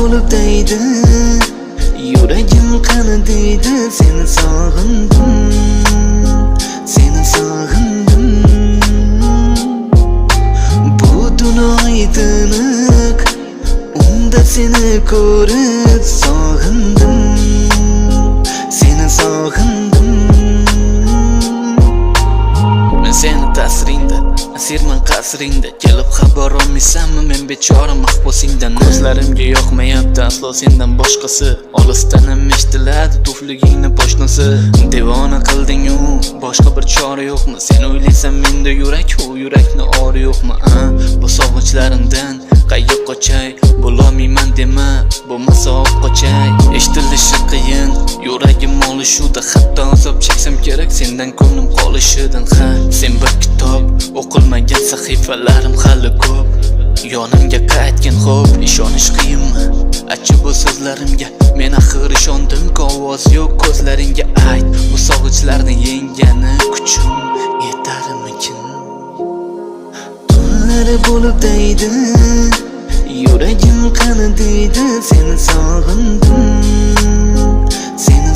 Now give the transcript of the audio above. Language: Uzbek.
bo'lib deydi, yuragim qani deydi. Seni sog'indim, seni sog'indim. Bu dunyo tiniq, unda seni ko'rib sog'indim, seni sog'indim. Men seni ta'siringda, asirman qasringda. Kelib xabar olmaysanmi men bechora mahbusingdan? Ko'zlarimga yoqmayapti aslo sendan boshqasi. Olisdan eshitiladi tufligingni poshnasi. Devona qilding-u, boshqa bir chora yo'qmi? Sen o'ylaysan menda yurak, u yurakni ori yo'qmi? Bu sog'inchlarimdan qayga qochay? Bo'lolmayman dema, bo'lmasa olib qochay. Eshitilishi qiyin, yuragim olishuvda, hatto azob cheksam kerak sendan ko'nglim qolishidan. Ha, sen bir kitob, o'qilmagan sahifalarim hali ko'p. Yonimga qaytgin xo'p, ishonish qiyinmi? Achchi bu so'zlarimga, men axir ishondim-ku, ovoz yo'q ko'zlaringga. Ayt, bu sog'ichlarni yengani kuchim yetarmikin? Tunlari bo'lib deydi, yuragim qani deydi. Seni sog'indim, seni